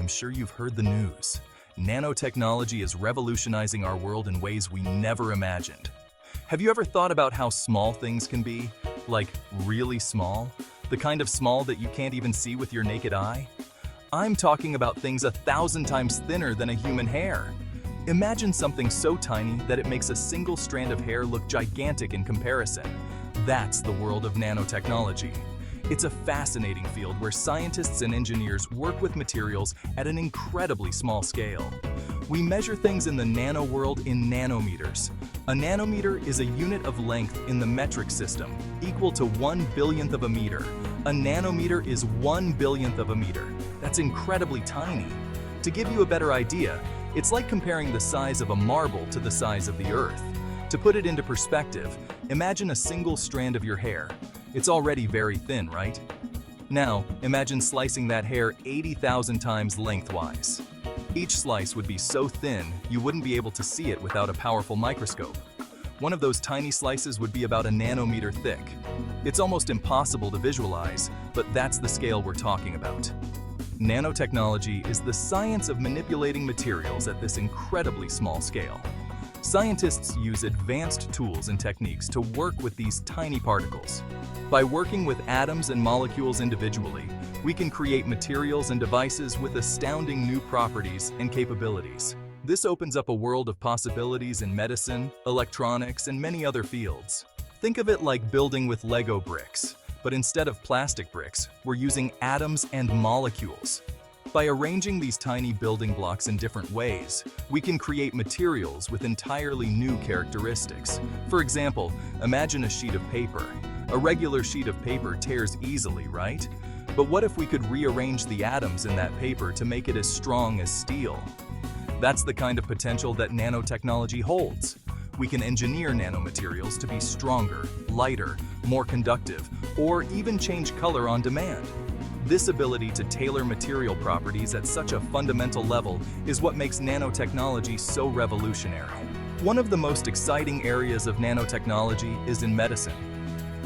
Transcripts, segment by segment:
I'm sure you've heard the news. Nanotechnology is revolutionizing our world in ways we never imagined. Have you ever thought about how small things can be? Like, really small? The kind of small that you can't even see with your naked eye? I'm talking about things 1,000 times thinner than a human hair. Imagine something so tiny that it makes a single strand of hair look gigantic in comparison. That's the world of nanotechnology. It's a fascinating field where scientists and engineers work with materials at an incredibly small scale. We measure things in the nano world in nanometers. A nanometer is a unit of length in the metric system, equal to 1/1000th of a meter. A nanometer is 1/1000th of a meter. That's incredibly tiny. To give you a better idea, it's like comparing the size of a marble to the size of the Earth. To put it into perspective, imagine a single strand of your hair. It's already very thin, right? Now, imagine slicing that hair 80,000 times lengthwise. Each slice would be so thin, you wouldn't be able to see it without a powerful microscope. One of those tiny slices would be about a nanometer thick. It's almost impossible to visualize, but that's the scale we're talking about. Nanotechnology is the science of manipulating materials at this incredibly small scale. Scientists use advanced tools and techniques to work with these tiny particles. By working with atoms and molecules individually, we can create materials and devices with astounding new properties and capabilities. This opens up a world of possibilities in medicine, electronics, and many other fields. Think of it like building with Lego bricks, but instead of plastic bricks, we're using atoms and molecules. By arranging these tiny building blocks in different ways, we can create materials with entirely new characteristics. For example, imagine a sheet of paper. A regular sheet of paper tears easily, right? But what if we could rearrange the atoms in that paper to make it as strong as steel? That's the kind of potential that nanotechnology holds. We can engineer nanomaterials to be stronger, lighter, more conductive, or even change color on demand. This ability to tailor material properties at such a fundamental level is what makes nanotechnology so revolutionary. One of the most exciting areas of nanotechnology is in medicine.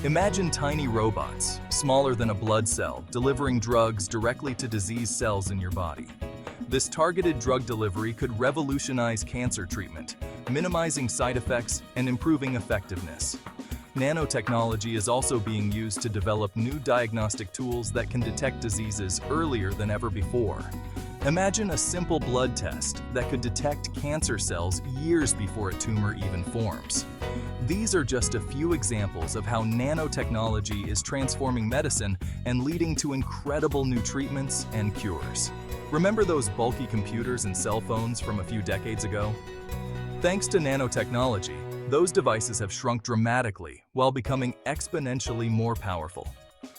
Imagine tiny robots, smaller than a blood cell, delivering drugs directly to disease cells in your body. This targeted drug delivery could revolutionize cancer treatment, minimizing side effects and improving effectiveness. Nanotechnology is also being used to develop new diagnostic tools that can detect diseases earlier than ever before. Imagine a simple blood test that could detect cancer cells years before a tumor even forms. These are just a few examples of how nanotechnology is transforming medicine and leading to incredible new treatments and cures. Remember those bulky computers and cell phones from a few decades ago? Thanks to nanotechnology, those devices have shrunk dramatically while becoming exponentially more powerful.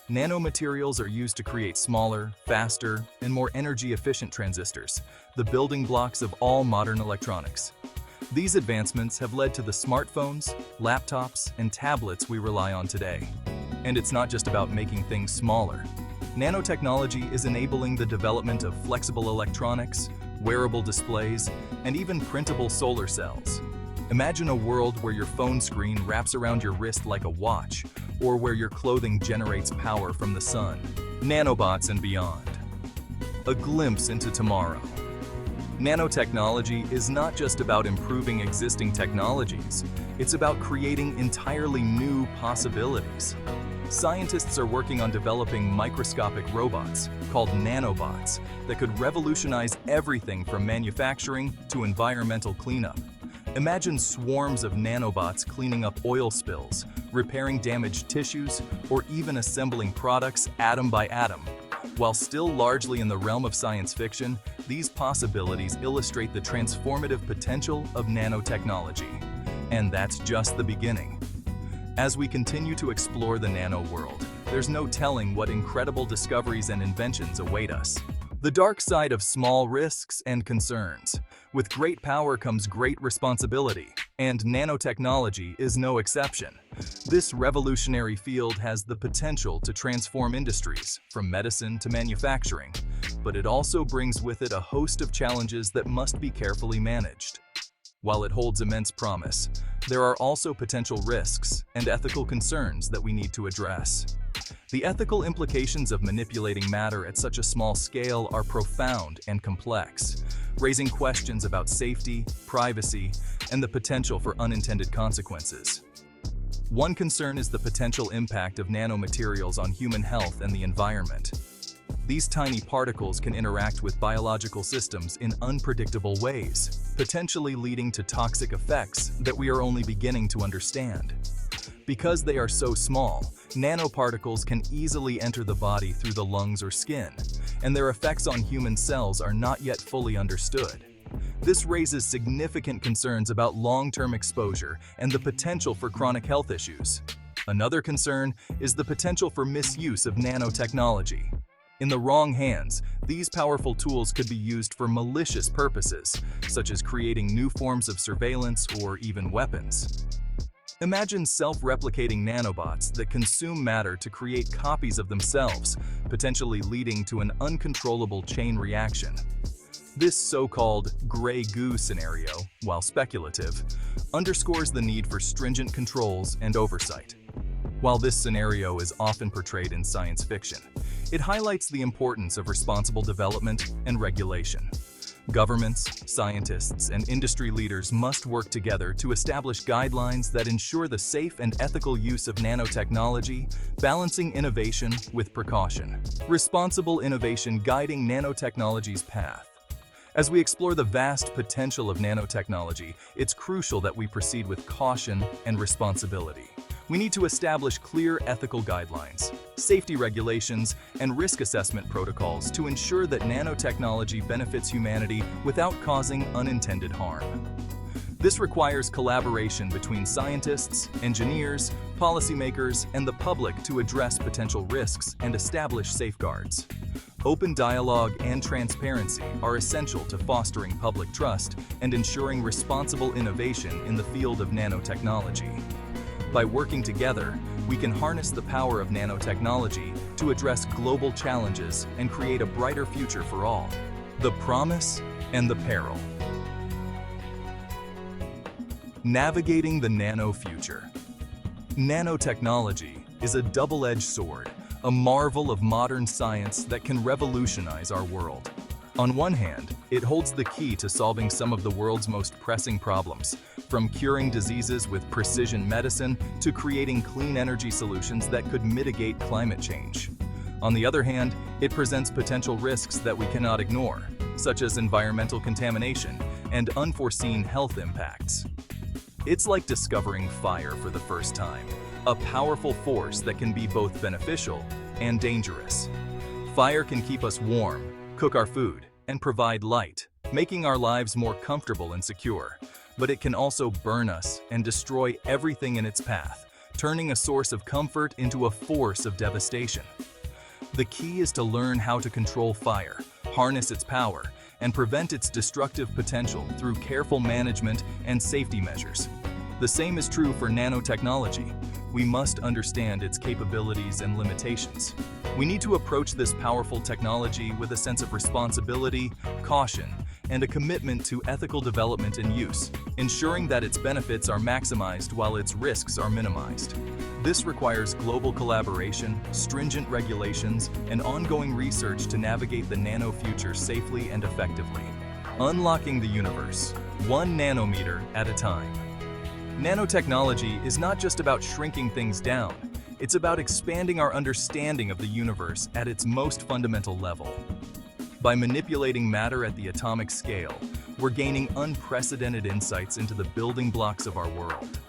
Nanomaterials are used to create smaller, faster, and more energy-efficient transistors, the building blocks of all modern electronics. These advancements have led to the smartphones, laptops, and tablets we rely on today. And it's not just about making things smaller. Nanotechnology is enabling the development of flexible electronics, wearable displays, and even printable solar cells. Imagine a world where your phone screen wraps around your wrist like a watch, or where your clothing generates power from the sun. Nanobots and beyond. A glimpse into tomorrow. Nanotechnology is not just about improving existing technologies, it's about creating entirely new possibilities. Scientists are working on developing microscopic robots, called nanobots, that could revolutionize everything from manufacturing to environmental cleanup. Imagine swarms of nanobots cleaning up oil spills, repairing damaged tissues, or even assembling products atom by atom. While still largely in the realm of science fiction, these possibilities illustrate the transformative potential of nanotechnology. And that's just the beginning. As we continue to explore the nano world, there's no telling what incredible discoveries and inventions await us. The dark side of small risks and concerns. With great power comes great responsibility, and nanotechnology is no exception. This revolutionary field has the potential to transform industries, from medicine to manufacturing, but it also brings with it a host of challenges that must be carefully managed. While it holds immense promise, there are also potential risks and ethical concerns that we need to address. The ethical implications of manipulating matter at such a small scale are profound and complex, raising questions about safety, privacy, and the potential for unintended consequences. One concern is the potential impact of nanomaterials on human health and the environment. These tiny particles can interact with biological systems in unpredictable ways, potentially leading to toxic effects that we are only beginning to understand. Because they are so small, nanoparticles can easily enter the body through the lungs or skin, and their effects on human cells are not yet fully understood. This raises significant concerns about long-term exposure and the potential for chronic health issues. Another concern is the potential for misuse of nanotechnology. In the wrong hands, these powerful tools could be used for malicious purposes, such as creating new forms of surveillance or even weapons. Imagine self-replicating nanobots that consume matter to create copies of themselves, potentially leading to an uncontrollable chain reaction. This so-called gray goo scenario, while speculative, underscores the need for stringent controls and oversight. While this scenario is often portrayed in science fiction, it highlights the importance of responsible development and regulation. Governments, scientists, and industry leaders must work together to establish guidelines that ensure the safe and ethical use of nanotechnology, balancing innovation with precaution. Responsible innovation guiding nanotechnology's path. As we explore the vast potential of nanotechnology, it's crucial that we proceed with caution and responsibility. We need to establish clear ethical guidelines, safety regulations, and risk assessment protocols to ensure that nanotechnology benefits humanity without causing unintended harm. This requires collaboration between scientists, engineers, policymakers, and the public to address potential risks and establish safeguards. Open dialogue and transparency are essential to fostering public trust and ensuring responsible innovation in the field of nanotechnology. By working together, we can harness the power of nanotechnology to address global challenges and create a brighter future for all. The promise and the peril. Navigating the nano future. Nanotechnology is a double-edged sword, a marvel of modern science that can revolutionize our world. On one hand, it holds the key to solving some of the world's most pressing problems, from curing diseases with precision medicine to creating clean energy solutions that could mitigate climate change. On the other hand, it presents potential risks that we cannot ignore, such as environmental contamination and unforeseen health impacts. It's like discovering fire for the first time, a powerful force that can be both beneficial and dangerous. Fire can keep us warm, cook our food, and provide light, making our lives more comfortable and secure. But it can also burn us and destroy everything in its path, turning a source of comfort into a force of devastation. The key is to learn how to control fire, harness its power, and prevent its destructive potential through careful management and safety measures. The same is true for nanotechnology. We must understand its capabilities and limitations. We need to approach this powerful technology with a sense of responsibility, caution, and a commitment to ethical development and use, ensuring that its benefits are maximized while its risks are minimized. This requires global collaboration, stringent regulations, and ongoing research to navigate the nano future safely and effectively. Unlocking the universe, 1 nanometer at a time. Nanotechnology is not just about shrinking things down, it's about expanding our understanding of the universe at its most fundamental level. By manipulating matter at the atomic scale, we're gaining unprecedented insights into the building blocks of our world.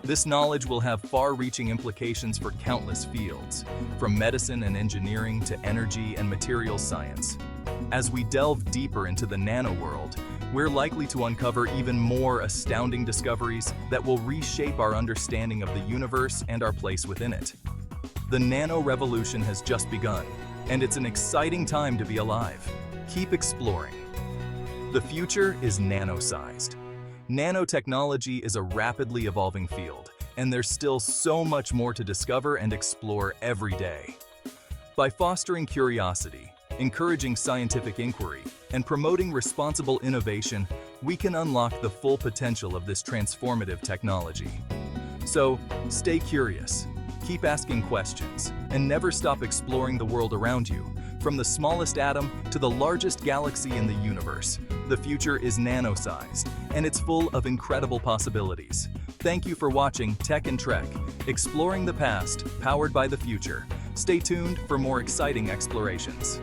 This knowledge will have far-reaching implications for countless fields, from medicine and engineering to energy and materials science. As we delve deeper into the nano world, we're likely to uncover even more astounding discoveries that will reshape our understanding of the universe and our place within it. The nano revolution has just begun, and it's an exciting time to be alive. Keep exploring. The future is nano-sized. Nanotechnology is a rapidly evolving field, and there's still so much more to discover and explore every day. By fostering curiosity, encouraging scientific inquiry, and promoting responsible innovation, we can unlock the full potential of this transformative technology. So, stay curious, Keep asking questions, and never stop exploring the world around you. From the smallest atom to the largest galaxy in the universe, the future is nano-sized, and it's full of incredible possibilities. Thank you for watching Tech and Trek, exploring the past, powered by the future. Stay tuned for more exciting explorations.